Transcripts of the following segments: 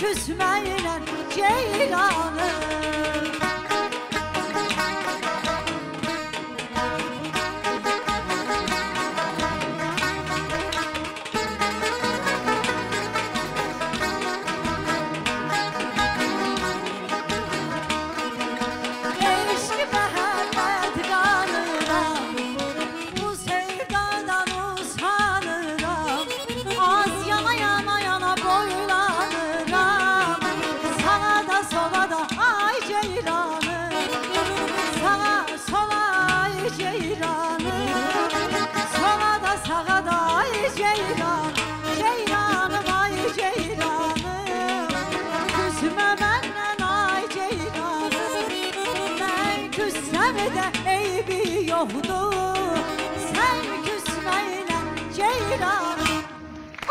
küsmeyle ceylanım.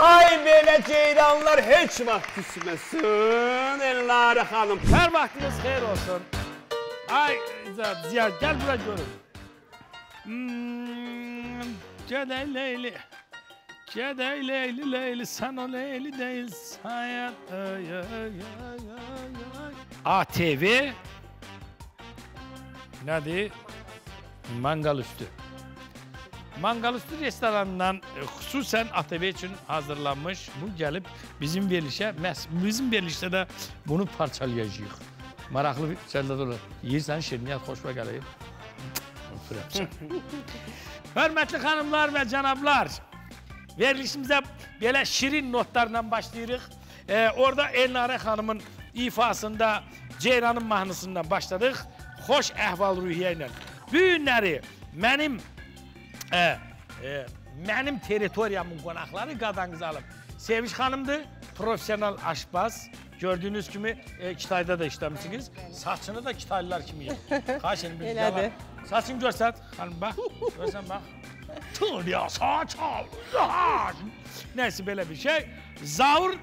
Ay belə ceyranlar heç vaxt küsməsin Elnarə xanım. Hər vaxtınız xeyir olsun. Ay Ziya, gəl bura görün. Gedək Leyli. Gedək Leyli, Leyli, sən o Leyli deyilsən. ATV nədir? Mangal üstü. Mangal üstü restoranından xüsusən ATV üçün hazırlanmış. Bu gəlib bizim verilişə, bizim verilişdə də bunu parçalayacağıq. Maraqlı bir şeylər olur. Yiyirsən, şirniyyat xoşuma gəlir. Hörmətli xanımlar və cənablar, verilişimizə belə şirin notlarla başlayırıq. Orada Elnarə xanımın ifasında Ceyranın mahnısından başladıq. Xoş əhval-ruhiyyə ilə. Bu günləri mənim teritoriyamın qonaqları qadanızı alıb. Sevinç xanımdır, profesional aşbaz. Gördüyünüz kimi Kitayda da işləmişsiniz. Saçını da Kitaylılar kimi yiyir. Xahiş edin bir güzel. Saçını görsət, xanım bax. Görsən bax. Tüya saç al. Neyse belə bir şey. Zavur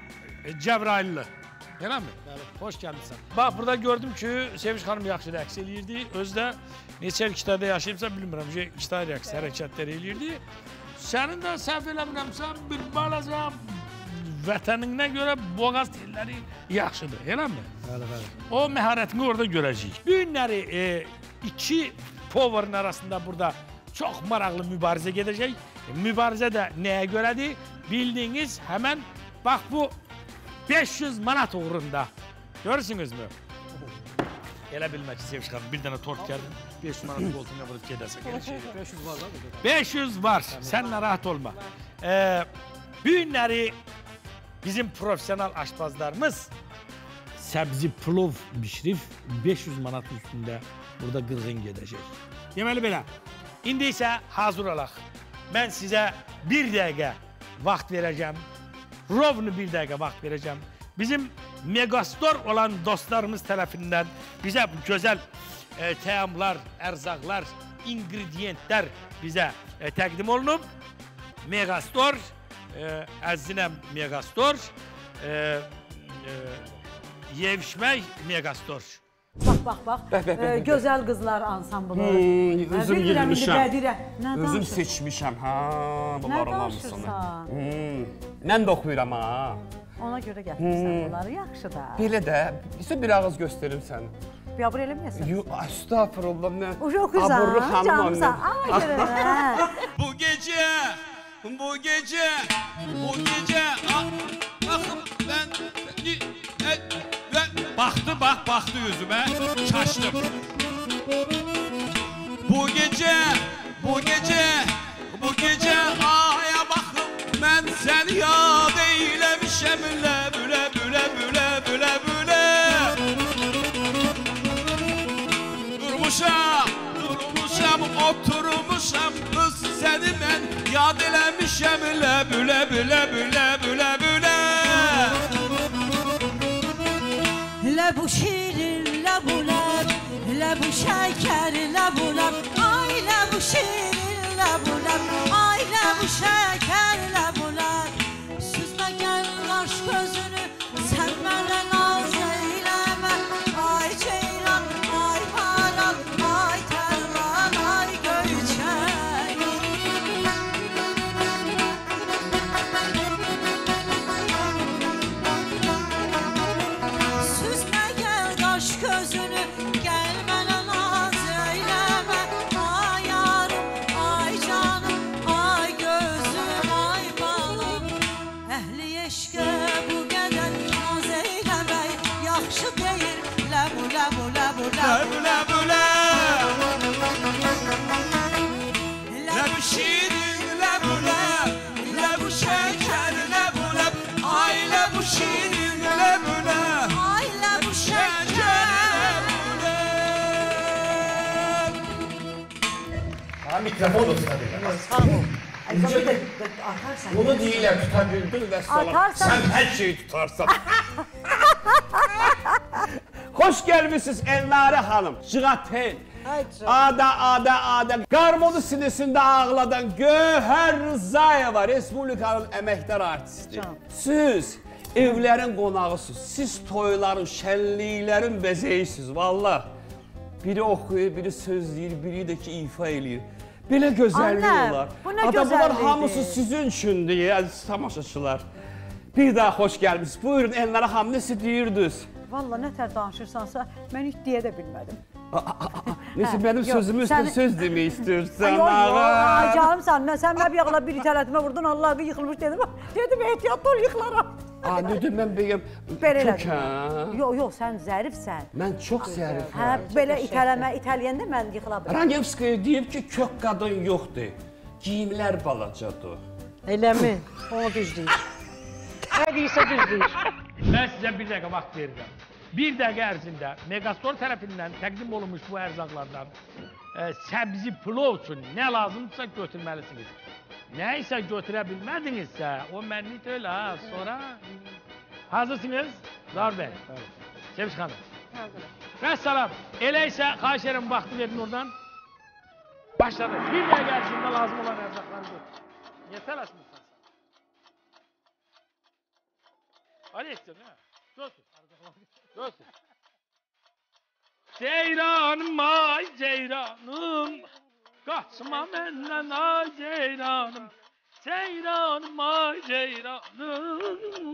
Cəbrailli. Elə mi? Hoş gəlmişsən. Bax, burada gördüm ki, Sevinç xanım yaxşı rəqs eləyirdi. Özü də neçə il Kitayda yaşayıbsa bilmirəm. Kitay rəqs hərəkətləri eləyirdi. Sənin də səhv eləmirəmsən bir balaca vətəninə görə boğaz telləri yaxşıdır. Elə mi? Bəli, bəli. O məharətini orada görəcəyik. Bu günləri iki povarın arasında burada çox maraqlı mübarizə gedəcək. Mübarizə də nəyə görədir? Bildiyiniz həmən bax bu 500 manat uğrunda. Görürsünüz mü? Elə bilmək ki, Sevinç xanım, bir dənə tort gəldin, 500 manatı qoltuğuna vurub gedəsən. 500 var da? 500 var, sən narahat olma. Bu günləri bizim profesional aşbazlarımız səbzi plov bişirib 500 manat üstündə burada qırğın gedəcək. Deməli belə, indi isə hazır olaq. Mən sizə bir dəqiqə vaxt verəcəm. Rovnu bir dəqiqə vaxt verəcəm. Bizim Megastor olan dostlarımız tərəfindən bizə gözəl təamlar, ərzaqlar, ingrediyentlər bizə təqdim olunub. Megastor, əzinəm Megastor, yevişmək Megastor. Bax, gözəl qızlar ansamblı. Özüm girmişəm. Özüm seçmişəm. Nə danışırsan? Mən də oxuyuram ha. Ona görə gətirmişsən bunları, yaxşı da. Belə də, isə bir ağız göstərim səni. Biabır eləməyəsən? Estağfurullah, nə? Oxuyursan, canımsan. Bu gece, bakım ben baktı yüzüme, şaştım. Bu gece, aya bakım ben seni yad eylemişem büle. Durmuşam, oturmuşam kız seni ben yad eləmişəm büle. Le bu şirin, le bu leb, le bu şeker, le bu leb. Ay le bu şirin, le bu leb, ay le bu şeker, le bu leb. Süzme gel aç gözünü, sen benimle naz eyleme. Ay ceylan, ay paran, ay terman, ay göyçek. mikrofon da tuta bilmem. Sağ ol. Atarsan. Bunu deyirlər, tuta bildin və salam. Atarsan. Sən hər şeyi tutarsan. Hoş gelmişsiniz Elnare Hanım. Cıgatel. Ada. Qarmodu sinesində ağladan Göhər Rızayeva, Respublikanın əməkdar artisti. Siz evlərin qonağısınız. Siz toyların, şənliklərin bəzəyisiniz. Vallahi. Biri oxuyur, biri sözləyir, biri də ki ifa eləyir. Belə gözəllik olar. Bu nə gözəllikdir? Bunlar hamısı sizin üçündür, əziz tamaşaçılar. Bir daha xoş gəlmişsiniz. Buyurun Elnare Hanım, nəsə deyirdiniz? Valla nətər danışırsansa, mən hiç deyə də bilmədim. Neyse benim sözümü üstüne söz demeyi istiyorsan. Ay canım sen bir yakala bir iteletime vurdun, Allah bir yıkılmış dedim. Dedim ehtiyatlı ol yıkılara. Ne dedim ben beyim? Çok ha. Yok sen zərifsən. Ben çok zərifim. Hə, belə itələyəndə mən yıkıla bilirəm. Rangevskaya deyib ki, kök qadın yoxdur. Giyimlər balacadır. Elə mi? Onu düz deyir. Nə deyirsə düz deyir. Ben size bir dakika vaxt verirəm. Bir dəqiqə ərzində Megastore tərəfindən təqdim olunmuş bu ərzaqlardan səbzi plov üçün nə lazımdırsa götürməlisiniz. Nə isə götürə bilmədinizsə, o mənlik deyil ha, sonra. Hazırsınız? Zahar bəy. Sevinç xanım. Vəssalam. Elə isə xahiş edirəm vaxtı verin oradan. Başladı. Bir dəqiqə ərzində lazım olan ərzaqları götür. Niyə tələsmirsən sən? Ali etsin, hə? Götür. Götür. Ceyranım, ay ceyranım, kaçma benden ay ceyranım. Ceyranım, ay ceyranım.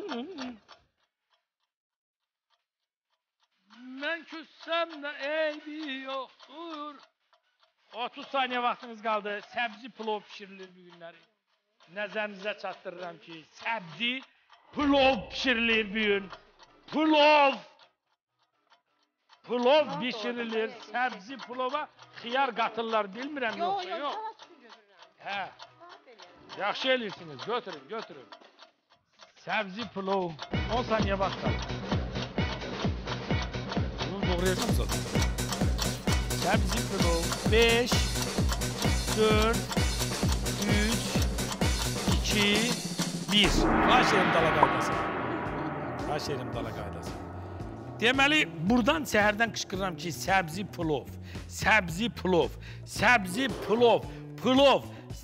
Ben küssem de eybi yoktur. 30 saniye vaktiniz kaldı. Sebzi plov pişirilir bu günleri. Nəzərinizə çatdırıram ki, sebzi plov pişirilir bu gün. Plov pişirilir, səbzi plova xiyar qatırlar, bilmirəm yoxsa yox. Hə, yaxşı eləyirsiniz, götürün. Səbzi plov, 10 saniyə vaxt qalır. Bunu doğrayacağım zaten. Səbzi plov, 5, 4, 3, 2, 1. Xahiş edirəm dala qaydası. Deməli, buradan səhərdən qışqırıram ki, səbzi plov. Plov.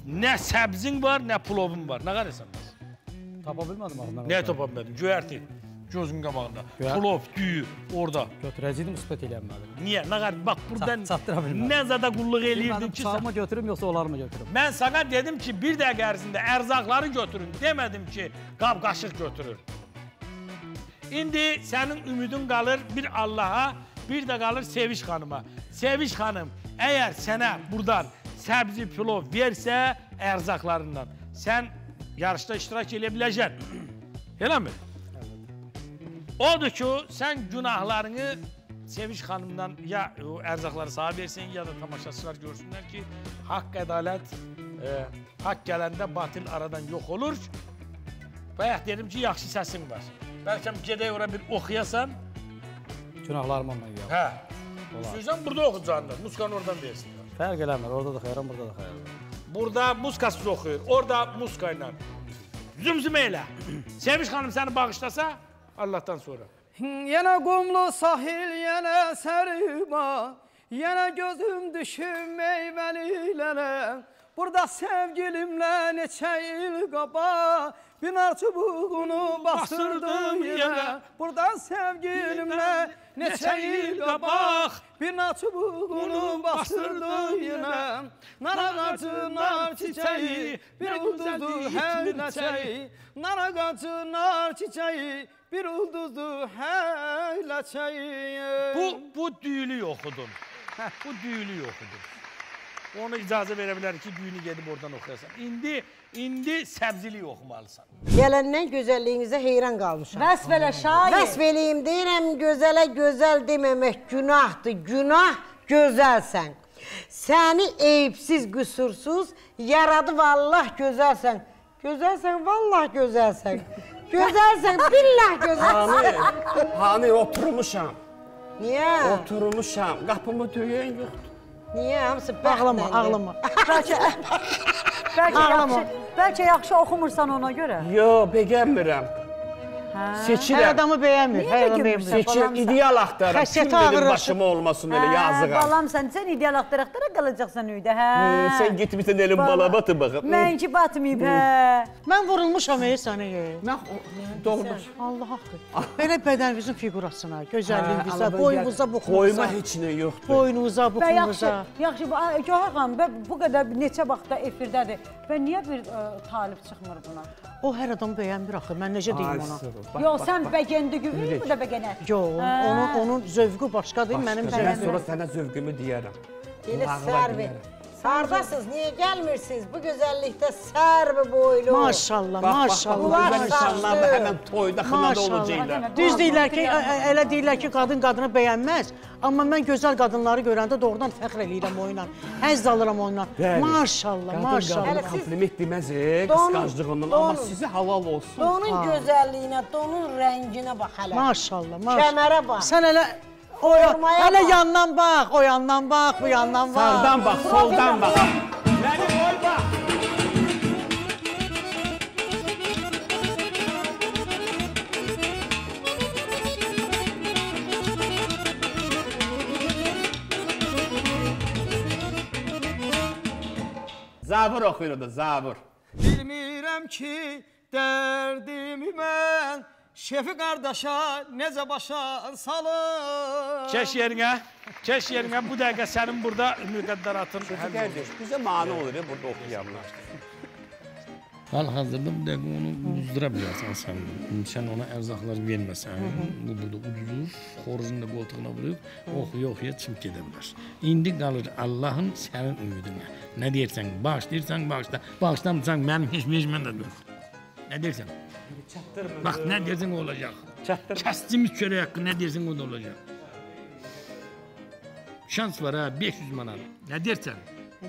Nə səbzin var, nə plovun var. Nə qarəsən? Tapa bilmədim ağzından. Nə tapa bilmədim? Göyərti. Gözün qabağında. Plov, düyü, orada. Götürəcəydim, ispat eləyənmədim. Niyə? Nə qarəsən? Bax, buradan çatdıra bilmədim. nə zada qulluq eləyirdin ki... Sağıma götürüm, yoxsa onlarımı götürüm? Mən sana dedim ki, bir dəqiqə ərzində ərzaqları götürün. Demədim ki, qab-qaşıq götürün. İndi sənin ümidin qalır bir Allaha, bir də qalır Seviş xanıma. Seviş xanım, əgər sənə buradan səbzi plov versə ərzaqlarından, sən yarışda iştirak edə biləcəksən. Elə mi? Odur ki, sən günahlarını Seviş xanımdan ya ərzaqları sağa versin, ya da tamaşaçılar görsünlər ki, haqq ədalət, haqq gələndə batil aradan yox olur. Bayaq dedim ki, yaxşı səsin var. Bəlkə gedək ora bir oxuyasan. Günahlarıma mən yox. Hə. Sözən burada oxuyacaqlar, muskanı oradan versinlər. Fərq eləmir, orada da xeyram, burada da xeyram. Burada muskasız oxuyur, orada muska ilə. Zümzümə elə. Seviş xanım səni bağışlasa, Allah'tan sonra. Yenə qumlu sahil, yenə sərima, yenə gözüm düşüm meyvəlilərə. Burada sevgilimlə neçə il qaba, binar çubuğunu bastırdım yerə. Burada sevgilimlə neçə il qabaq, binar çubuğunu bastırdım yerə. Nar ağacı, nar çiçeği, bir ulduzdu hər ləçəyi. Nar ağacı, nar çiçeği, bir ulduzdu hər ləçəyi. Bu düyülü oxudun. Ona icazə verə bilər ki, düyünü gedib oradan oxuyasan. İndi səbzili oxumalısan. Gələndən gözəlliyinizə heyran qalmışam. Vəsf elə şair. Vəsf eləyim, deyirəm gözələ gözəl deməmək günahdır. Günah gözəlsən. Səni eyibsiz, qüsursuz yaradıb Allah gözəlsən. Gözəlsən, vallah gözəlsən. Gözəlsən, billah gözəlsən. Hani oturmuşam. Niyə? Oturmuşam, qapımı döyən yoxdur. Niyə? Hamısı Ağlama, bəxtlə. ağlama. Bəlkə yaxşı oxumursan ona görə. Yo, beğenmirəm. Hər Seçirəm. adamı bəyənmir, hər adamı bəyənmir. Seçirəm, ideal axtarım. Kim Xəsiyyəti bilir ağırlaşır. başıma olmasın elə yazığa. Balam sən ideal axtaraqlara qalacaqsan uyda, hə? Sən gitmişsən elin bala batı baxıb. Mənki batmayıb, hə? Mən vurulmuşam sənə. Mən doğrudur. Allah haqqı. Belə bədənimizin figurasına, gözəlliyimizə, Hə, boyumuza, Qoyma buxumuza, heç nə yoxdur. boynunuza, Və yaxşı, buxumuza. yaxşı, Gövhər xanım, bu qədər neçə vaxtda efirdədir və niyə bir talib çıxmır buna? O hər adamı bəyənmir axı, mən necə deyim ona? Yox, sən bəgəndi güvür, bu da bəgənər. Yox, onun zövqü başqadır, mənim Mən zövqüm. sonra sənə zövqümü deyərəm. Elə Qulağına sərvi. deyərəm. Hardasınız, niyə gəlmirsiniz? Bu gözəllikdə sərvi boylu. Maşallah, Bax, maşallah. gözəl Bunlar insanlar da saçlı. həmən toyda xınada Maşallah. olacaqlar. Düz deyirlər ki, elə deyirlər ki, qadın qadını bəyənməz. Amma mən gözəl qadınları görəndə doğrudan fəxr eləyirəm oyunla. Həzz alıram oyunla. Bəli. Maşallah, Qadın maşallah. qadına kompliment deməzək, Donun, qısqanclığından, donun. amma sizə halal olsun. Donun gözəlliyinə, donun rənginə bax hələ. Maşallah, maşallah. Kəmərə bax. Sən elə Formaya hələ bax. yandan bax, o yandan bax, bu yandan bax. Sağdan bax, soldan bax. Məni qoy bax. Zabur oxuyur o da, zabur. Bilmirəm ki, dərdimi mən Şefi qardaşa necə başa salım. Keş yerinə, bu dəqiqə sənin burada müqəddəratın. Qardaş, bizə mane olur ya burada oxuyanlar. Hal-hazırda bu dəqiqə onu uzdura bilərsən sən. Sən ona ərzaqlar verməsən, bu burada udzur, xoruzun da qoltuğuna vurub, oxuya çimk gedə bilər. İndi qalır Allahın sənin ümidinə. Nə deyirsən, bağışlayırsan, bağışla. Bağışlamırsan, mənim heç mən də yox. Nə deyirsən? Bax, nə deyirsən o olacaq. Kəsdiyimiz çörək haqqı nə deyirsən o da olacaq. Şans var ha, 500 manat. Nə deyirsən?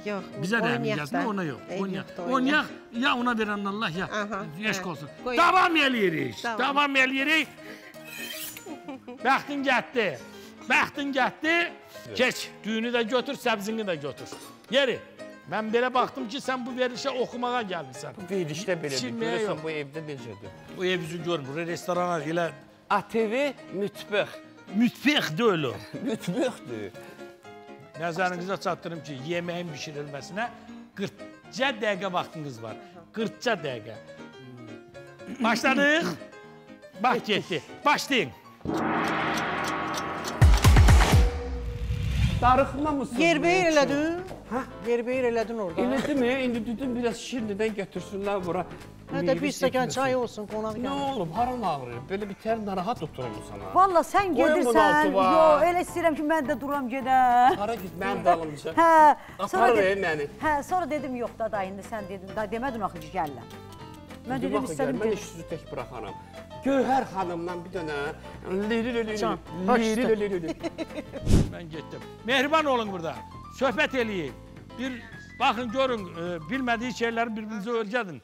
Yox, Bizə də yazma, ona yox. Oynayaq, ya ona verən Allah, ya eşq olsun. Davam eləyirik, davam eləyirik. Bəxtin gətdi. Keç, düyünü də götür, səbzini də götür. Yeri. Mən belə baxdım ki, sən bu verilişə oxumağa gəlmişsən. Bu verilişdə belədir, Çinməyə görürsən yox. bu evdə necədir? Bu ev üzü görmür, restorana elə ATV mütbəx. mütfiq deyil o. Mütbəxdir. Nəzərinizə çatdırım ki, yeməyin bişirilməsinə 40 dəqiqə vaxtınız var. 40 dəqiqə. Başladıq. Bax getdi. Başlayın. Darıxmamısın? Yerbəyir elədin? Yerbəyir elədin orada. Elədimi? İndi dedim biraz şirnidən götürsünlər bura. Hətta bir stəkan çay olsun, qonaq Nə gəlir. olub? Haran ağrıyır? Belə bir tər narahat oturum sana. Valla sən Qoyun bunu gedirsən, altıma. yox, elə istəyirəm ki, mən də duram gedəm. Hara git, mənim dalımca. Hə, Apar məni. Hə, sonra dedim yox da indi sən dedin, da demədin axı ki, gəllə. Mən Dedim dedim axı gəl, istədim mən ki, işsizi tək buraxaram. Gövhər xanımdan bir dənə Can, baş üstə. Mən getdim. Mehriban olun burada. Söhbət eləyin. Bir baxın, görün, bilmədiyi şeyləri bir-birinizə öyrədin.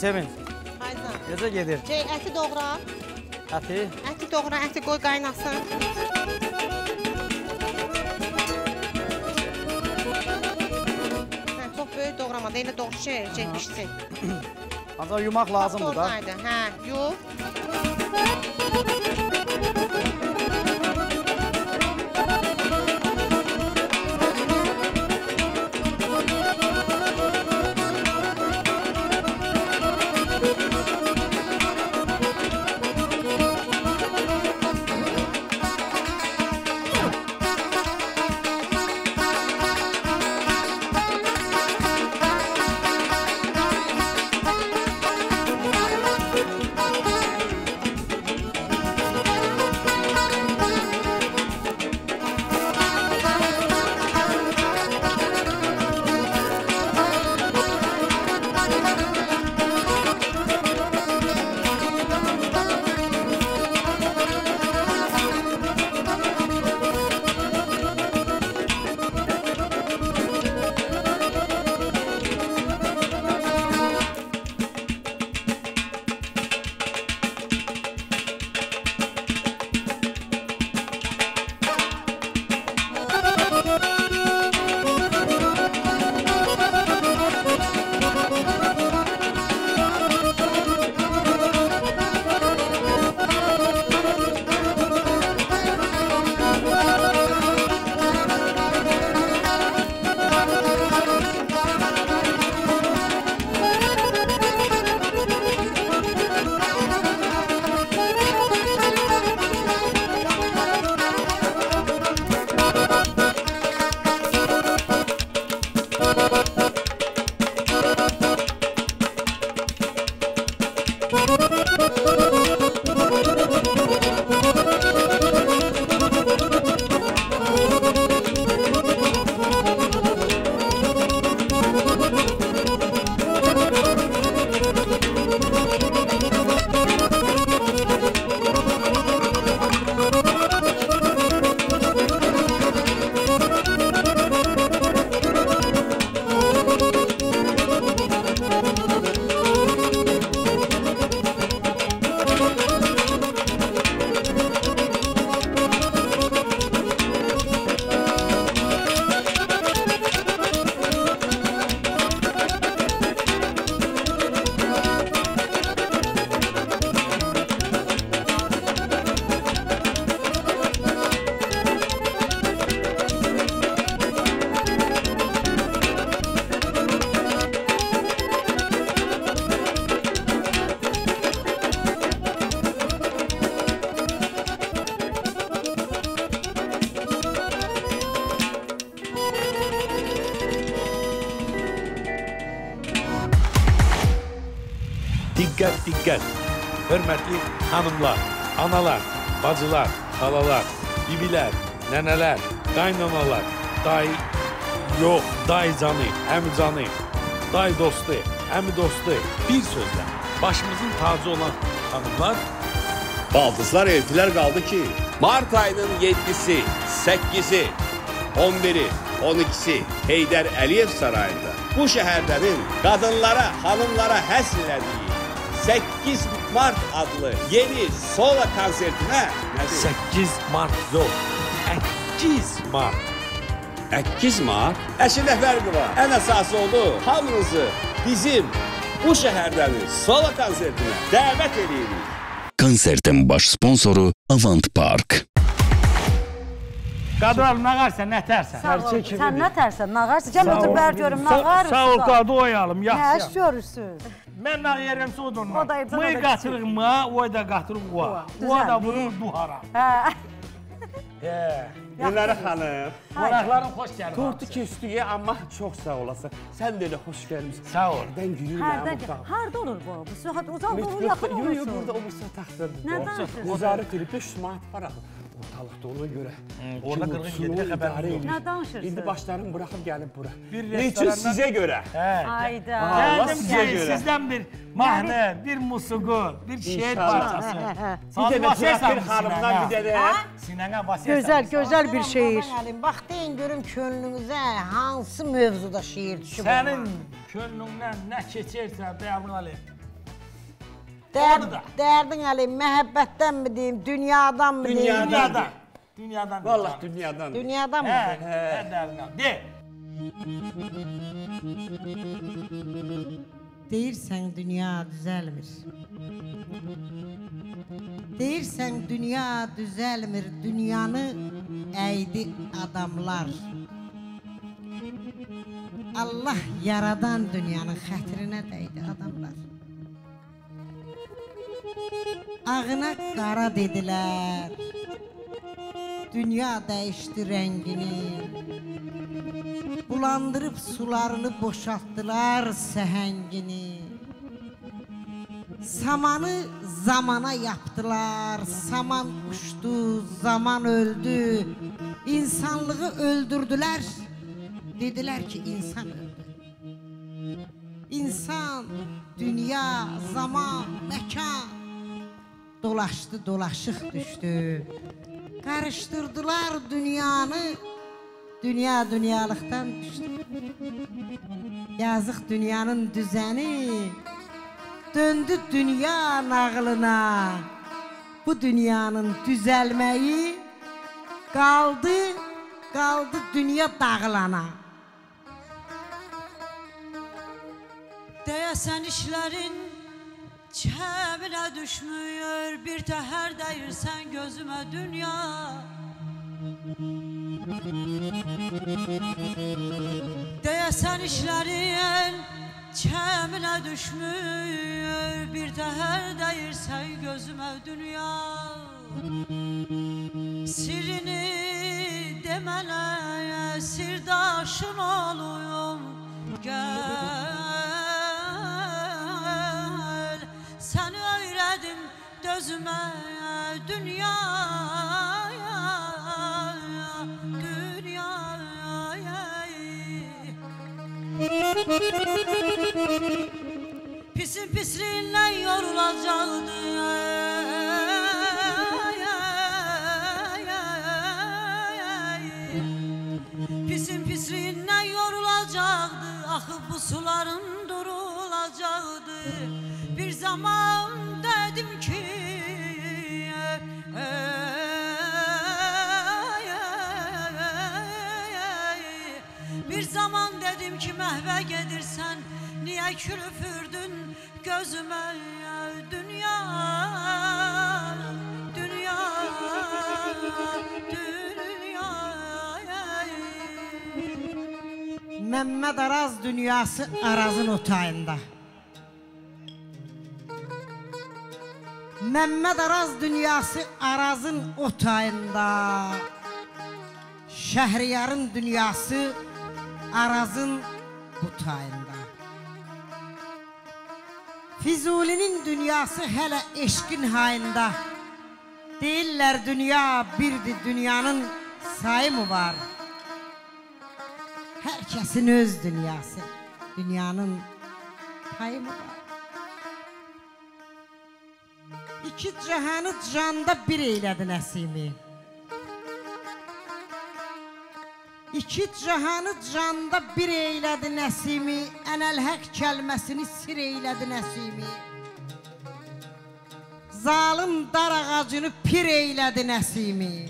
Sevinç. Aydan. Necə gedir? Əti doğra. Əti. Əti doğra, əti qoy qaynasın. Çox böyük doğramadı, elə doğru çəkmişsin. Ancaq yumaq lazımdır da. Hə, yox. Diqqət, diqqət. Hörmətli xanımlar, analar, bacılar, xalalar, bibilər, nənələr, qaynanalar, daycanı, əmicanı, day dostu, əmi dostu, bir sözlə başımızın tacı olan xanımlar. Baldızlar eltilər qaldı ki, Mart ayının 7-si, 8-i, 11-i, 12-si Heydər Əliyev sarayında bu şəhərdənin qadınlara, xanımlara həsr elədiyi 8 Mart adlı yeni solo konsertinə 8 Mart yox, 8 Mart. 8 Mart? Əşi nə fərqi var? Ən əsası oldu, hamınızı bizim bu şəhərdənin solo konsertinə dəvət edirik. Konsertin baş sponsoru Avant Park. Qadıral, nağarsan, nətərsən? Sağ ol, sən nətərsən, nağarsan? Gəl otur bər görüm, nağarsan. Sağ ol, qadı oyalım, yaxşıyam. Nə iş görürsünüz? Mən nağ yerəm sodunla. O da evdən Mıy da qatırıq mı, o da qatırıq o. O da vurur duhara. Günləri xanım. Qonaqların xoş gəlir. Tortu keçdiyə, amma çox sağ olasın. Sən də elə xoş gəlmişsin. Sağ ol. Hərdən gülür mənim otaq. Harada olur bu? Bu saat uzaq olur, yaxın olursun. Yox, burada o bu taxtırdır. Nə danışırsın? Nezarət edib 500 manat var axı. Ortalıqda ona görə. Orada 47-də xəbər yox. Nə danışırsın? İndi başlarım buraxıb gəlib bura. Bir Neçün restorandan- sizə görə? Ayda. Gəldim sizə ki, görə. sizdən bir mahnı, bir musiqi, bir şeir İnşallah. parçası. Bir dənə Ziyafir xanımdan bir dənə. Sinənə basırsan. Gözəl, gözəl bir şeir. Bax deyin görüm könlünüzə hansı mövzuda şiir düşüb. Sənin könlündən nə keçərsə, bəyan elə. Dərdin Ali, məhəbbətdən mi deyim, dünyadan mı deyim? Dünyadan. Dünyadan. Vallahi dünyadan. Dünyadan mı? De. Deyirsən dünya düzəlmir. Deyirsən dünya düzəlmir, dünyanı əydi adamlar. Allah yaradan dünyanın xətrinə dəydi adamlar. Ağına qara dedilər, dünya dəyişdi rəngini. Bulandırıb sularını boşaltdılar səhəngini. Samanı zamana yaptılar, saman uçdu, zaman öldü. İnsanlığı öldürdüler, dediler ki insan öldü. İnsan, dünya, zaman, mekan dolaştı, dolaşık düştü. Karıştırdılar dünyanı, dünya dünyalıktan düştü. Yazık dünyanın düzeni döndü dünya nağılına. Bu dünyanın düzelmeyi kaldı dünya dağılana. Deyəsən işlərin çəminə düşmüyor, bir təhər dəyirsən gözümə dünya. Deyəsən işlərin çəminə düşmüyor, bir təhər dəyirsən gözümə dünya. Sirini demənə sirdaşın oluyum, gel. Səni öyrədim dözümə dünyaya, dünyaya. Pisin pisliğinlə yorulacaqdı, pisin pisliğinlə yorulacaqdı, axıb bu suların durulacaqdı. Bir zaman dedim ki bir zaman dedim ki məhvə gedirsən, niye kürüfürdün gözüme dünya, dünya, dünya. Mehmet Araz dünyası Araz'ın otayında. Mehmet Araz dünyası Araz'ın otayında. Şehriyar'ın dünyası Araz'ın butayında. Füzuli'nin dünyası hele eşkin hayında. Değiller dünya birdi, dünyanın sayı mı var? Herkesin öz dünyası, dünyanın payı mı var? İki cihanı canda bir eylədi Nəsimi. İki cihanı canda bir eylədi Nəsimi. Ənəl-həq kəlməsini sir eylədi Nəsimi. Zalim dar ağacını pir eylədi Nəsimi.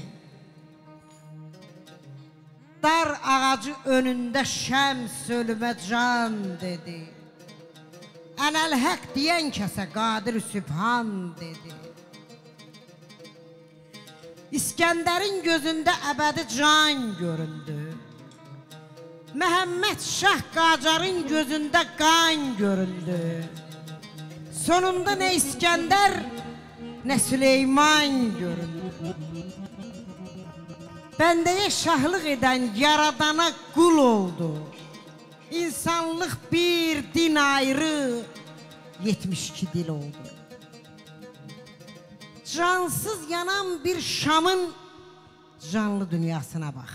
Dar ağacı önündə şəms ölümə can dedi. Ənəl-həq deyən kəsə qadir sübhan dedi. İskəndərin gözündə əbədi can göründü. Məhəmməd Şah Qacarın gözündə qan göründü. Sonunda nə İskəndər, nə Süleyman göründü. Bəndəyə şahlıq edən yaradana qul oldu. İnsanlıq bir, din ayrı, 72 dil oldu. Cansız yanan bir şamın canlı dünyasına bax.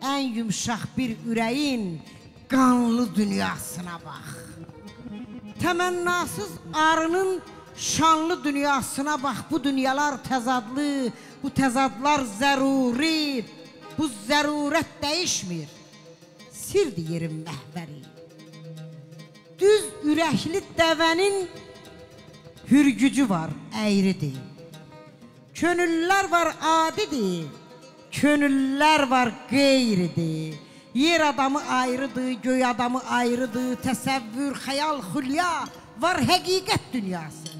En yumuşak bir üreğin kanlı dünyasına bax. Təmənnasız arının şanlı dünyasına bax. Bu dünyalar təzadlı, bu təzadlar zəruri. Bu zərurət dəyişmir, sirdir yerin məhbəri. Düz ürəkli dəvənin hürgücü var, əyridir. Könüller var adidir, könüller var qeyridir. Yer adamı ayrıdır, göy adamı ayrıdır, təsəvvür, xəyal, xülya var həqiqət dünyası.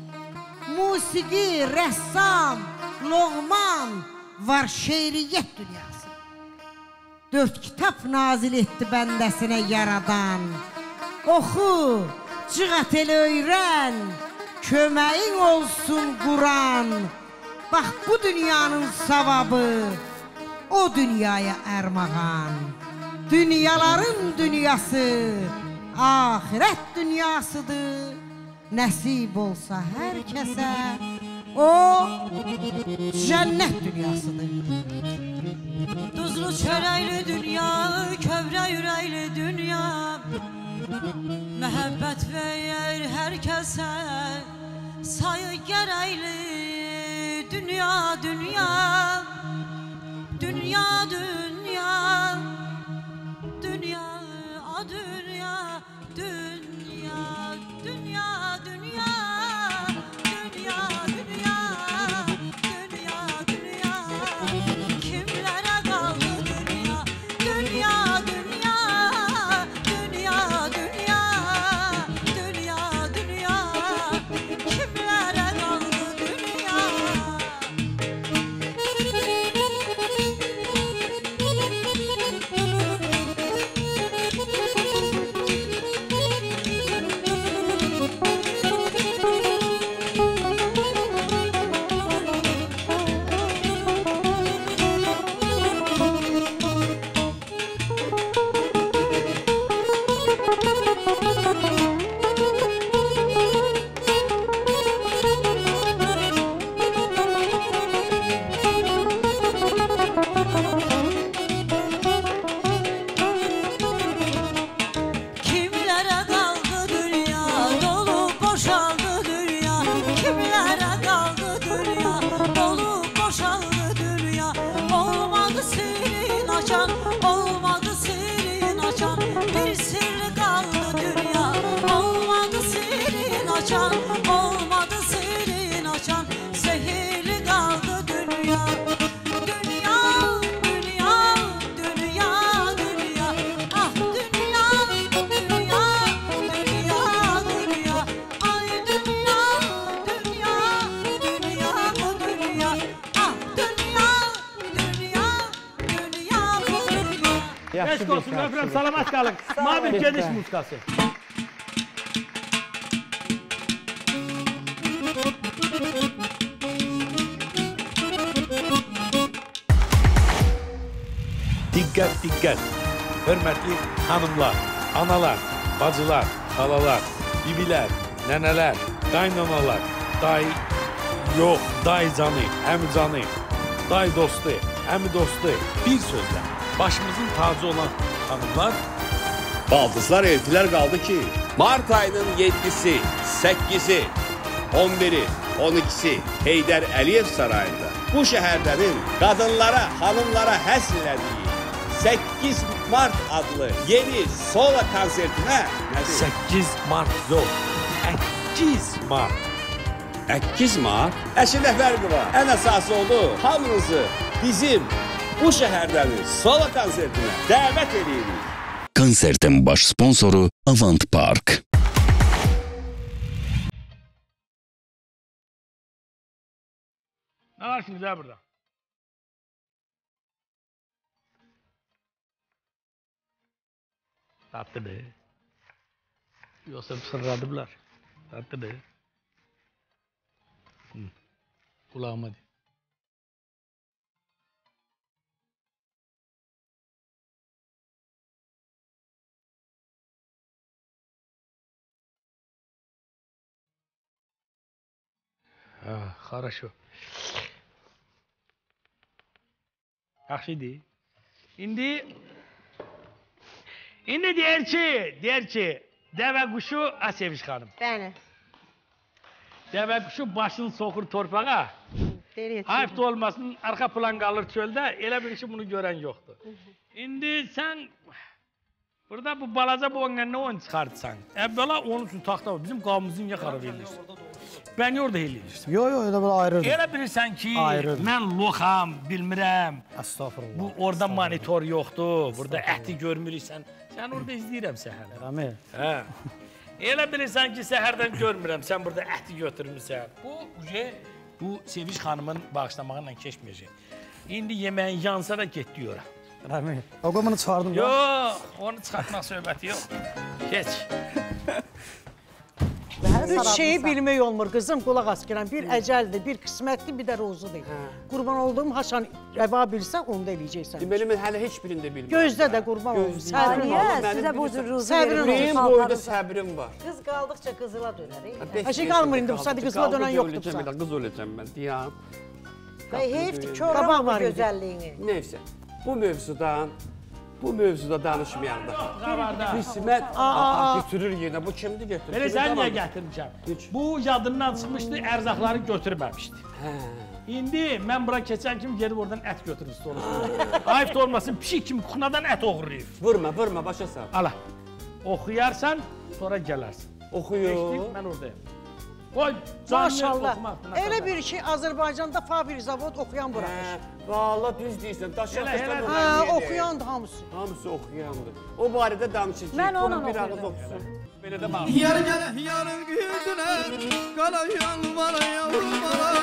Musiqi, rəssam, loğman var şeiriyyət dünyası. 4 kitab nazil etdi bəndəsinə yaradan. Oxu, cığat elə öyrən, köməyin olsun Quran. Bax bu dünyanın savabı, o dünyaya ərmağan. Dünyaların dünyası, ahirət dünyasıdır. Nəsib olsa hər kəsə, o cənnət dünyasıdır. Tuzlu çörəkli dünya, kövrə ürəkli dünya. Məhəbbət verir hər kəsə, sayı gərəkli dünya, dünya. Dünya, dünya. Dünya, a dünya, dünya, dünya, dünya, dünya, dünya, dünya, dünya. Kimlərə qaldı dünya, dünya, dünya, dünya, dünya, dünya, dünya. Kimlərə qaldı dünya. Kimlərə qaldı dünya, dolu boşaldı dünya. Kimlərə qaldı dünya, dolu boşaldı dünya. Olmadı sirrin açan, olmadı sirrin açan. Bir sirri qaldı dünya, olmadı sirrin açan, olmadı sirrin açan. Zehirli qaldı dünya. Dünya, dünya, dünya, dünya. Ah dünya, dünya, dünya, dünya. Ay dünya, dünya, dünya, bu dünya. Ah dünya, dünya, dünya, bu dünya. Eşq olsun, öpürəm, salamat qalın. Mabir gediş muskası. Diqqət, diqqət. Hörmətli xanımlar, analar, bacılar, xalalar, bibilər, nənələr, qaynanalar, daycanı, əmicanı, day dostu, əmi dostu, bir sözlə başımızın tacı olan xanımlar Baldızlar eltilər qaldı ki, Mart ayının 7-si, 8-i, 11-i, 12-si Heydər Əliyev sarayında bu şəhərlərin qadınlara, xanımlara həsr elədiyi 8 Mart adlı yeni solo konsertinə 8 Mart yox, 8 Mart. 8 Mart? Əşində fərqi var. Ən əsası oldu, hamınızı bizim bu şəhərdənin solo konsertinə dəvət edirik. Konsertin baş sponsoru Avant Park. Ne var şimdi ya burada? Tatlı be. Yoksa sırradılar. Tatlı be. Kulağıma de. Хорошо. Yaxşıydı. İndi der ki, dəvə quşu Seviş xanım. Bəli. Dəvə quşu başını soxur torpağa. Ayıp da olmasın, arka plan qalır çöldə. Elə bir işi bunu görən yoxdur. İndi sən burada bu balaca boğanla ne oyun çıxartsan? Əvvəla onun üçün taxta var. Bizim qavmımızın yaxarı verilirsin. Bəni orada eləyirsən. Yox, elə belə ayırırdım. Elə bilirsən ki, Ayırırdım. mən loxam, bilmirəm. Əstağfurullah. Bu orada monitor yoxdur, burada əti görmürsən. Sən orada izləyirəm səhər. Rəmi. Hə. Elə bilirsən ki, səhərdən görmürəm, sən burada əti götürmüsən. Bu Seviş xanımın bağışlamağıyla keçməyəcək. İndi yeməyin yansa da getdi ora. Rəmi. O qomunu çıxardım. Yox, onu çıxartmaq söhbəti yox. Keç. Üç şeyi bilmək olmur qızım, qulaq as gələn. Bir əcəldir, bir qismətli, bir də rozudur. Qurban olduğum haçan rəva bilsə, onu da eləyəcəksən. Deməli, mən hələ heç birində bilmirəm. Gözdə də qurban olum. Səbrin Niyə? var. Sizə bu cür ruzu Səbrin verir. Benim boyda səbrim var. Qız qaldıqca qızıla dönər. Aşı qalmır indi, bu sadə qızıla dönən yoxdur. Qız öləcəm mən, deyəm. Heyfdir, kör Qabaq olma var idi. gözəlliyini. Neysə, bu mövzuda danışmayaq da. Qismət götürür yenə, bu kimdir götürür? Elə sən niyə gətirmişəm? Bu yadından çıxmışdı, ərzaqları götürməmişdi. İndi mən bura keçən kimi gedib oradan ət götürmüşdü onu. Ayıp da olmasın, pişik kimi kuxunadan ət oğurlayıb. Vurma, başa sal. Ala, oxuyarsan, sonra gələrsən. Oxuyur. Mən oradayım. Qoy, canlı Maşallah. oxumaqdına. Elə bir ki, Azərbaycanda fabrik zavod oxuyan buraxır. Valla düz deyirsən, daşa Oxuyandı hamısı. Hamısı oxuyandı. O barədə danışır ki, Mən onu bir ağız oxuyuram. oxusun. Belə də bax. Yar gələ, yarın güldülər, qala yalvara, yalvara,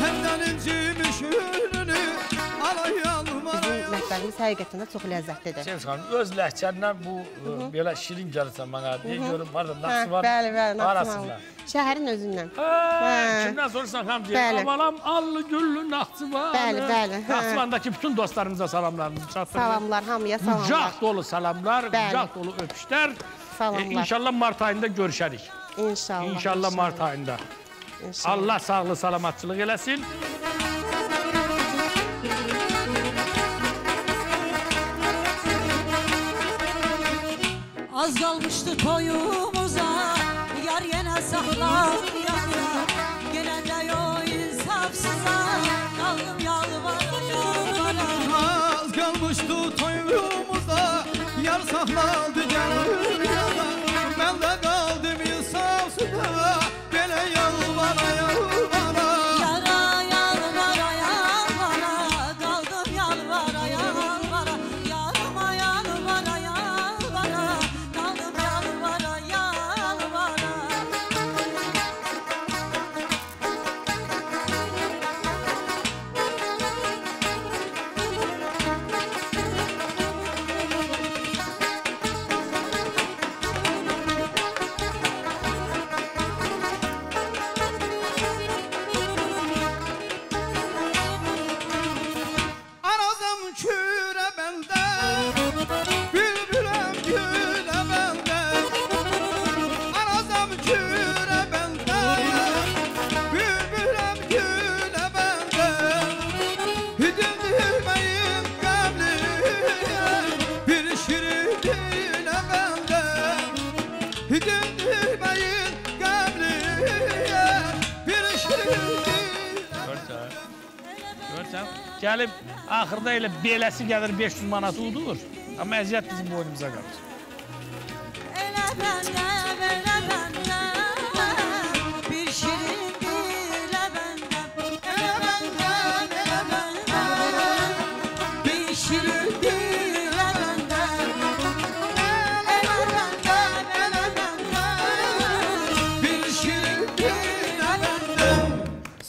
həmdən incimiş ününü, ala yalvara, Mətbəlimiz həqiqətən də çox ləzzətlidir. Seviş xanım, öz ləhcəndən bu belə şirin gəlirsən mənə. Deyə görüm, harada naqsı var? Bəli, naqsı Arasında. var. Şəhərin özündən. Kimdən sorursan xanım deyir, Bəli. avalam allı güllü naqsı var. Bəli. Naxçıvandakı bütün dostlarımıza salamlarımızı çatdırın. Salamlar, hamıya salamlar. Bucaq dolu salamlar, Bəli. bucaq dolu öpüşlər. Salamlar. İnşallah mart ayında görüşərik. İnşallah. İnşallah mart ayında. İnşallah. Allah sağlı salamatçılıq eləsin. Az qalmışdı toyumuza, yar yenə saxlar yanına. Yenə də yo insafsıza, qaldım yalvara. az qalmışdı toyumuzda, yar saxladı gəlir yana, mən də qaldım insafsızda, belə yalvara, yalvara. Yara yalvara yalvara, qaldım yalvara yalvara. Yarıma yalvara yalvara, qaldım yalvara yalvara. Arazım kürə bəndə, bülbüləm gülə bəndə. Arazım kürə bəndə, bülbüləm gülə bəndə. Hidildirməyin qəbliyə, bir şirin dilə bəndə. Hidildirməyin qəbliyə, bir şirin dilə bəndə. Görsən, gəlib axırda elə beləsi gəlir 500 manatı udur. Amma əziyyət bizim boynumuza qalır. Elə bəndə, bir şirin dilə bəndə. Elə bəndə, bir şirin dilə bəndə. Elə bəndə, bir şirin dilə bəndə.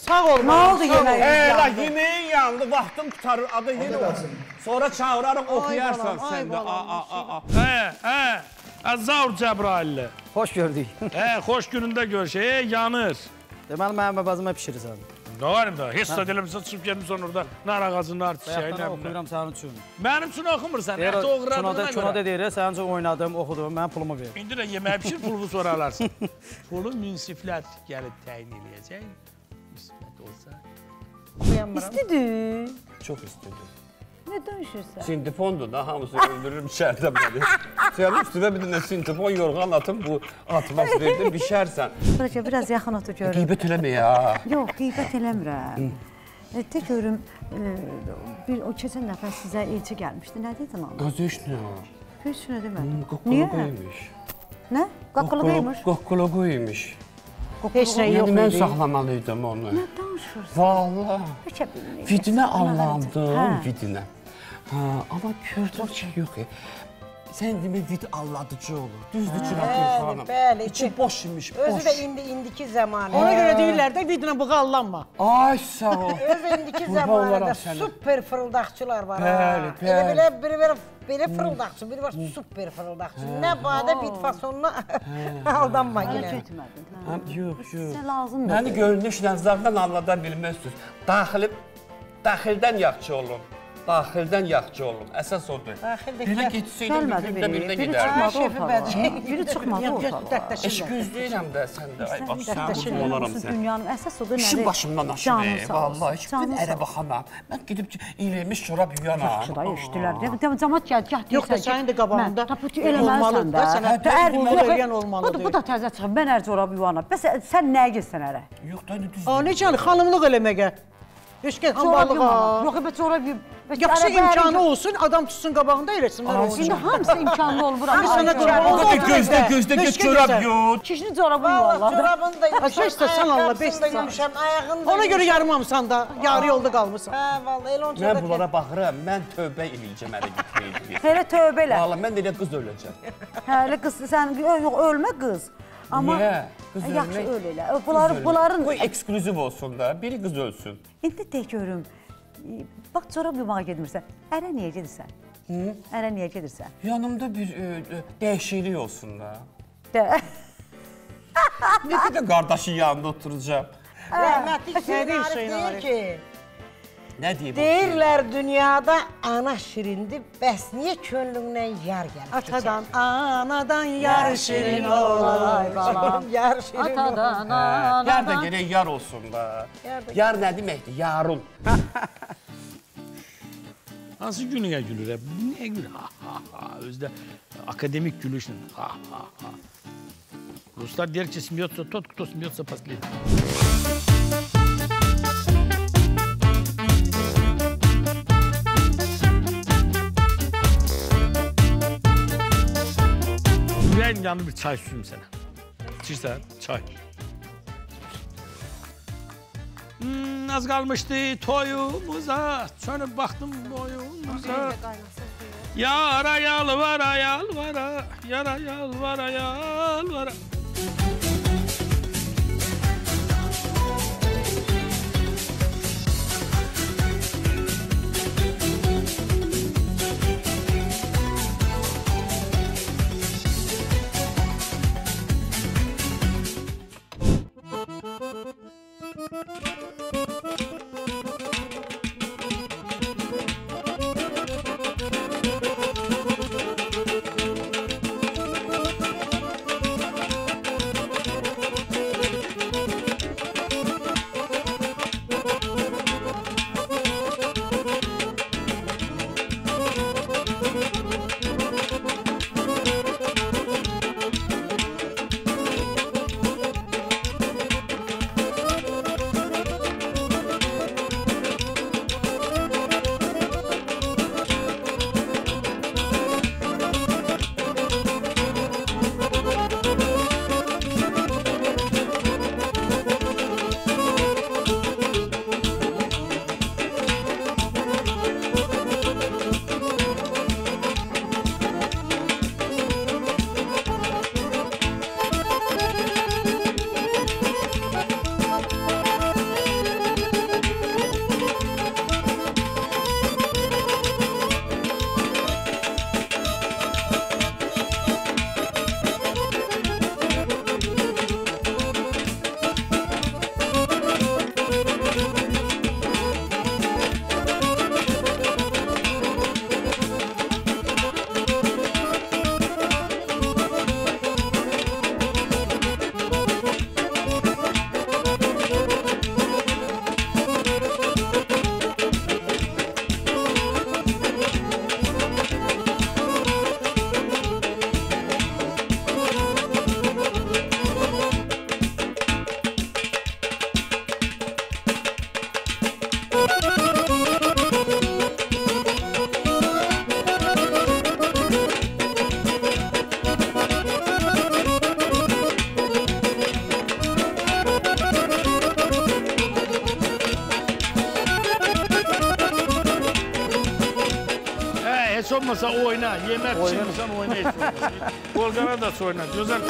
Sağ ol. Nə oldu yemək? La yeməyin yandı, vaxtım qutarır, adı yenə olsun. Sonra çağırarıq, oxuyarsan sən də. Zavr Cəbrailli. Xoş gördük. Xoş günündə görüşək, yanır. Deməli, mənim əvəzimə pişirirsən. Nə varim da, heç də eləmirsən, çıxıb gelmişsən orada nar ağacı, nar çiçəyi, Bayaqdan nə oxuyuram sənin üçün. Mənim üçün oxumursan, ət oğradığına Kinoda görə. deyir, sənin üçün oynadım, oxudum, mənim pulumu ver. İndi də yeməyə pişir, pulumu sonra alarsın. Pulu münsiflər gəlib təyin eləyəcək. Müsbət olsa. İstidir. Çox istidir. Nə danışırsan? Sintifondur da, hamısı öldürür içərdə məni. Sənin üstünə bir dənə sintifon yorğan atıb bu atmosferdə bişərsən. Bəlkə biraz yaxın otur görüm. Qeybət eləmə ya. Yox, qeybət eləmirəm. Tək görüm, o keçən dəfə sizə elçi gəlmişdi. Nə dedin ona? Qazöşnü. Heç nə demədim. Qoqqoloquymuş. Nə? Qoqqoloquymuş? Qoqqoloquymuş. Heç nə yox Yəni mən idi. saxlamalıydım onu. Nə danışırsan? Vallahi. Bəlkə bilmirəm. Vidinə allandım, Hə. vidinə. Amma gördüm ki, yox. Sən demə vid alladıcı olur. Düzdür Çıraqlı xanım. Bəli. İçi boş imiş, boş. Özü də indiki zamanı. Ona görə deyirlər də vidinə bığı allanma. Ay sağ ol. Özü indiki Qurban zamanında olaram sənə. super fırıldaqçılar var. Bəli, bəli. Elə biri var, belə fırıldaqçı, biri var super fırıldaqçı. Nə badə bit fasonuna aldanma yenə. Yox, yox. Sizə lazımdır. Məni görünüşlə zardan anlada bilməzsiniz. Daxildən yaxşı olun. Daxildən yaxşı olun. Əsas odur. Belə getsəydim bir gündə birinə Biri gedərdim. çıxmadı ortalığa. Biri çıxmadı ortalığa. Eş gözləyirəm də səndə. Ay bax, sən olaram sən. Dünyanın əsas odur İşin nədir? başımdan aşır. Vallahi heç bir ərə baxamam. Mən gedib iləmiş çorab yuyanam. Şurayı eşitdilər. Cəmat gəl. Yox da sənin də qabağında olmalıdır da. Sənə qulluq eləyən olmalıdır. Bu da təzə çıxıb. Mən hər çorabı yuvanam. Bəs sən nəyə getsən ərə? Yox da düz. Necə xanımlıq eləməyə? Heç gəl çuvallığa. Yox, bəs çorab Yaxşı imkanı olsun, adam tutsun qabağında eləsinlər onu. İndi hamısı imkanlı olur. Bir sənə qurban Gözdə get çorab yut. Kişinin çorabı Valla yuvarlar. çorabını da yumuşam, Beş də sən Allah, beş də sən. yumuşam, ayağını da Ona görə yumuşam. yarımamısan da, yarı yolda qalmısan. Hə, valla elə onca Mən da bunlara baxıram. Mən tövbə eləyəcəm ərə getməyəcəm. Elə tövbə elə. Vallahi mən də elə qız öləcəm. Hələ qız sən yox ölmə qız. Amma Niyə? Qız yaxşı ölmək- öl elə. Bunların Qoy ekskluziv olsun da. Biri qız ölsün. indi də görüm. Bax çorab yumağa getmirsən. Ərə niyə gedirsən? Ərə niyə gedirsən? Yanımda bir dəyişiklik olsun da. De. Necə də qardaşın yanında oturacağam. Rəhmətli Nə Hüseyin deyir Arif Hüseyin deyir Arif? ki, Nə deyib? deyirlər dünyada ana şirindir, bəs niyə könlündən yar gəlir? Atadan, anadan yar şirin olar balam. Yar şirin olur. Atadan, Yar da gərək yar olsun da. Yar nə deməkdir? Yarun. Hansı gününe gülür? Bu niye gülür? Ha ha ha. Özde akademik gülüşün. Ha ha ha. Ruslar der ki смеется тот, кто смеется последний. Yüreğin yanı bir çay suyum sana. İçirsen çay. Az kalmıştı toyumuza, çönüp baktım boyumuza. Yara yalvara yalvara, yara yalvara yalvara. Heç olmasa oyna, yemək pişirmirsən oyna heç olmasa. Volqana da oyna, gözəl.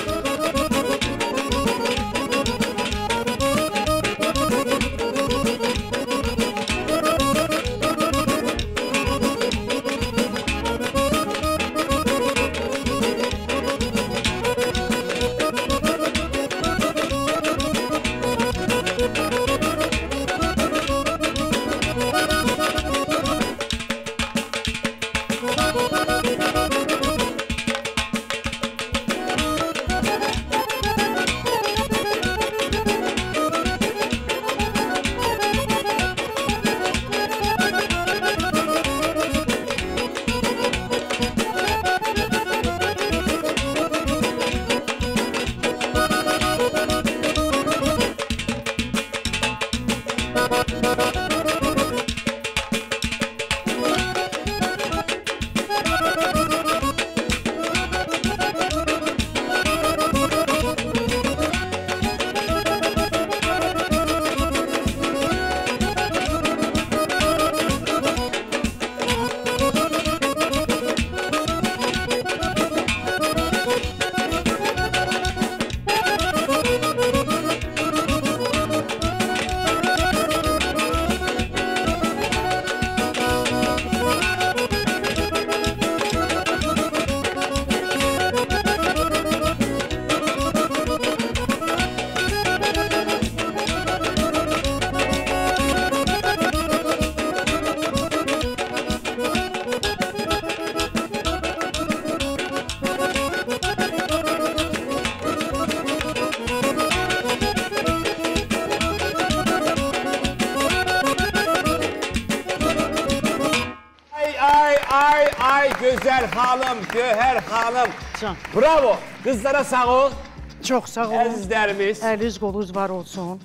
Ay güzel hanım, Göher hanım. Can. Bravo. Kızlara sağ ol. Çox sağ olun. Əzizlərimiz. Əliniz qolunuz var olsun.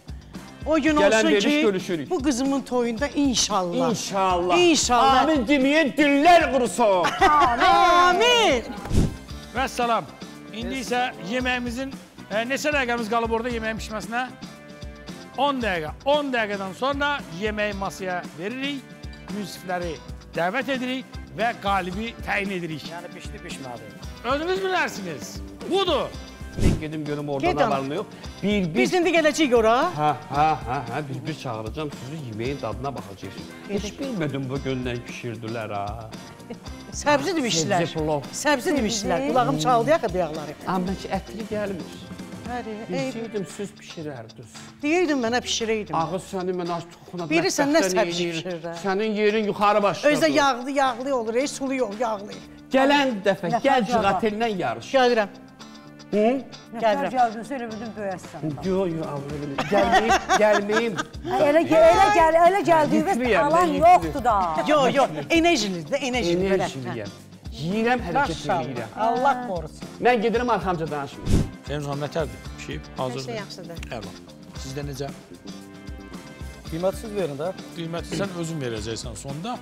O gün Gələn olsun veriş ki, görüşürük. bu qızımın toyunda inşallah. İnşallah. İnşallah. Amin demeyen diller kurusun. Amin. Və salam. İndi isə yeməyimizin neçə dəqiqəmiz qalıb orada yeməyin pişməsinə? 10 dəqiqə. 10 dəqiqədən sonra yeməyi masaya veririk, münsifləri dəvət edirik və qalibi təyin edirik. Yəni pişdi, pişmədi. Özünüz bilərsiniz. Budur. Ben gedim görüm orada ne var ne yok. Biz indi gələcəyik ora. Bir çağıracağım sizi yemeğin tadına bakacaksınız. Hiç bilmedim bu günden pişirdiler ha. Səbzi demişlər. Səbzi demişlər. Qulağım çaldı ya qıyaqları. Amma ki ətli gəlmir. Bilseydim siz pişirərdiniz. Deyirdim mənə pişirəydim. Ağız səni mən aç toxuna Bilirsən nə səbzi pişirir? Sənin yerin yuxarı başladı. Özdə yağlı olur, sulu yox, yağlı. Gələn dəfə gəl cığatellə yarış. Gəlirəm. Gəlirəm. Gəldin, elə bildim böyəsən. Yox, gəlməyim. Elə gəldiyiniz alan yoxdur da. Yox, enerjilidir, enerjili belə. Enerjiliyəm. Yiyirəm, hərəkət edirəm. Allah qorusun. Mən gedirəm arxamca danışmayım. Sənin hanım nətərdir? Pişib, hazırdır. Hər şey yaxşıdır. Əla. Sizdə necə? Qiymətsiz verin də. Qiyməti sən özün verəcəksən sonda.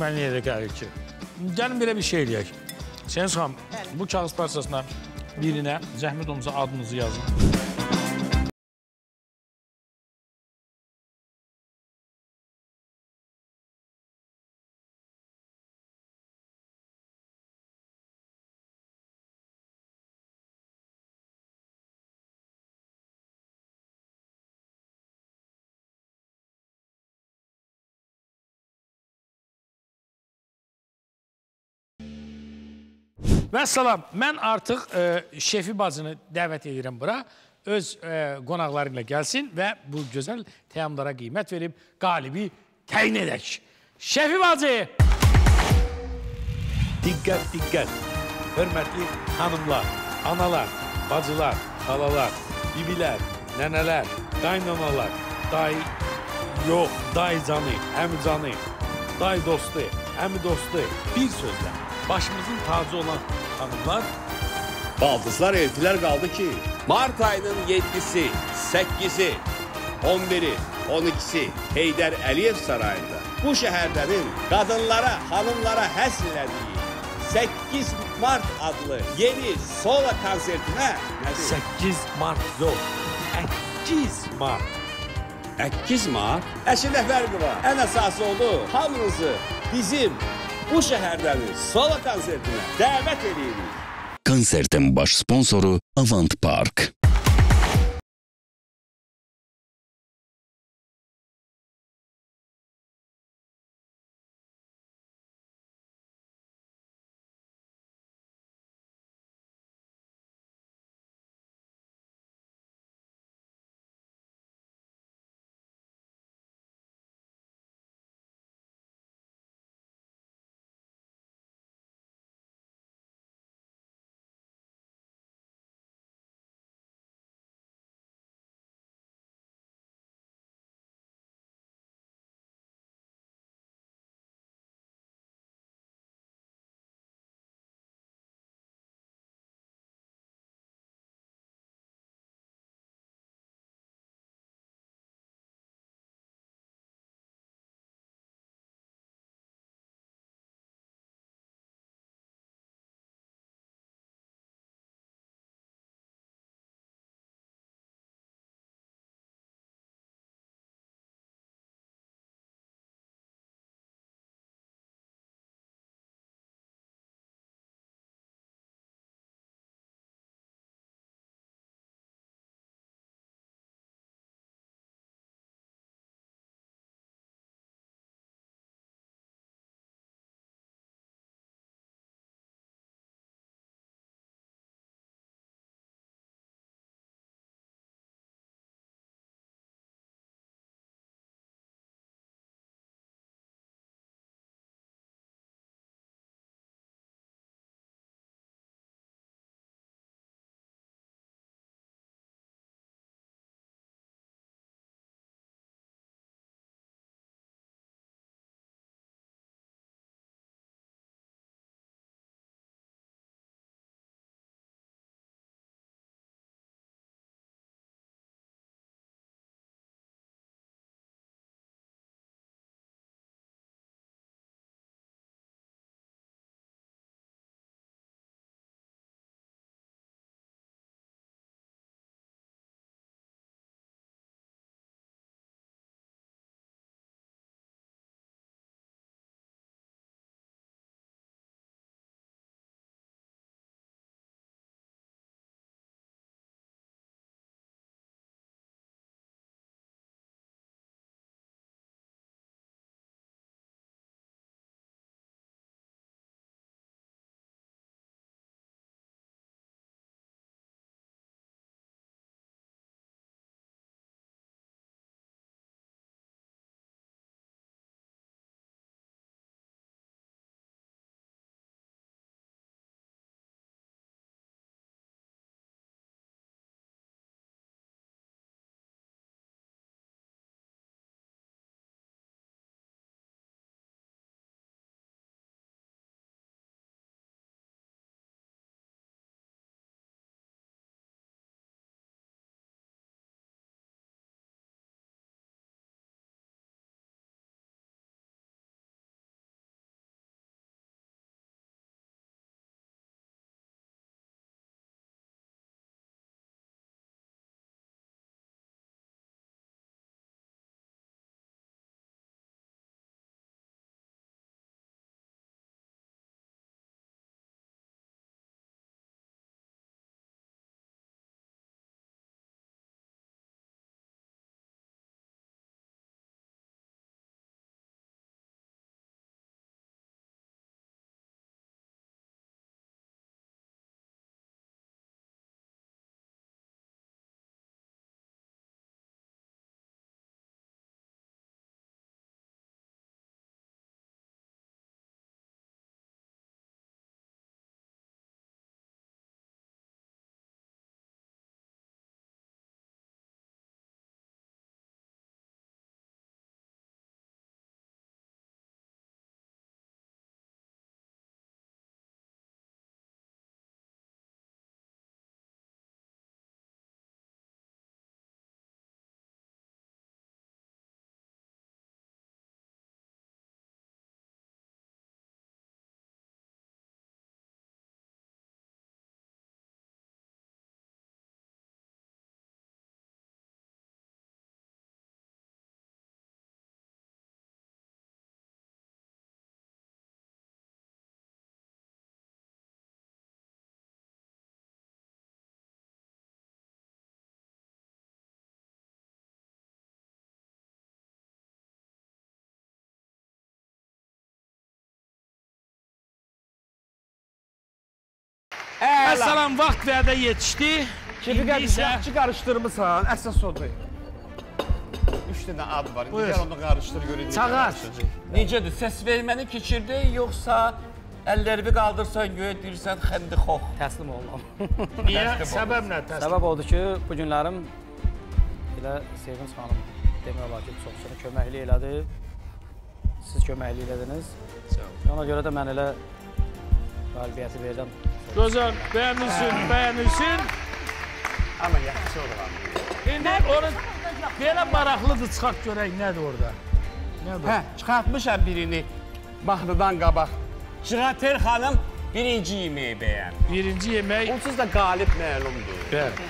Mən yerə gəlir ki. Gəlin belə bir şey eləyək. Sənin xanım, bu kağız parçasına birinə zəhmət olmasa adınızı yazın. Vəssalam, mən artıq şefi bacını dəvət edirəm bura. Öz qonaqları ilə gəlsin və bu gözəl təyyamlara qiymət verib qalibi təyin edək. Şefi bacı! Diqqət, diqqət. Hörmətli hanımlar, analar, bacılar, xalalar, bibilər, nənələr, qaynanalar, daycanı, əmicanı, day dostu, əmi dostu, bir sözlə. Başımızın tacı olan hanımlar. Baldızlar eltilər qaldı ki, Mart ayının 7-si, 8-i, 11-i, 12-si Heydər Əliyev sarayında bu şəhərlərin qadınlara, hanımlara həsr elədiyi 8 Mart adlı yeni solo konsertinə 8 Mart yox, 8 Mart. 8 Mart? Əşi nə fərqi var? Ən əsası oldu, hamınızı bizim bu şəhərdənin solo konsertinə dəvət edirik. Konsertin baş sponsoru Avant Park. Vəssalam, vaxt vədə yetişdi. Şefiqət, İndi isə yaxşı qarışdırmısan, əsas odur. 3 dənə ad var, Buyur. gəl onu qarışdır görün. Çağar. Necədir? Səs verməni keçirdin, yoxsa əllərimi qaldırsan, göyə deyirsən, xəndixox? Təslim olmam. niyə? Səbəb nə? Səbəb odur ki, bu günlərim elə Sevinç xanım demək olar ki, çoxsunu köməkli elədi. Siz köməkli elədiniz. Ona görə də mən elə qalibiyyəti verirəm. Gözəl, bəyənilsin. Amma yaxşı olur. İndi onu belə maraqlıdır, çıxaq görək nədir orada. Nədir? Hə, çıxartmışam birini mahnıdan qabaq. Jirater xanım birinci yeməyi bəyənir. Birinci yemək. Onsuz da qalib məlumdur. Bəli.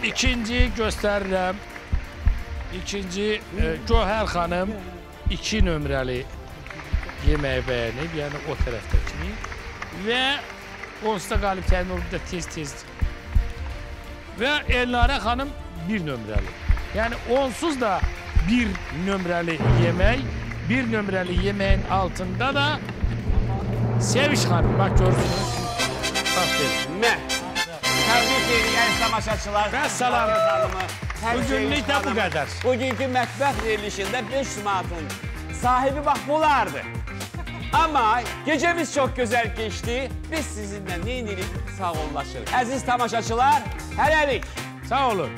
İkinci göstərirəm. İkinci Gövhər xanım 2 nömrəli yeməyi bəyənib, yəni o tərəfdəkini. Və onsuz da qalib təyin olub da tez-tez. Və Elnarə xanım 1 nömrəli. Yəni onsuz da 1 nömrəli yemək, 1 nömrəli yeməyin altında da Seviş xanım, bax görürsünüz. Bax belə. Nə? Təbrik edirik əziz tamaşaçılar. Vəssalam. Bugünlük də bu qədər. Bugünkü mətbəx verilişində 500 manatın sahibi bax bulardı. Amma gecemiz çox gözəl keçdi. Biz sizinlə neynirik? Sağollaşırıq. Əziz tamaşaçılar, hələlik. Sağ olun.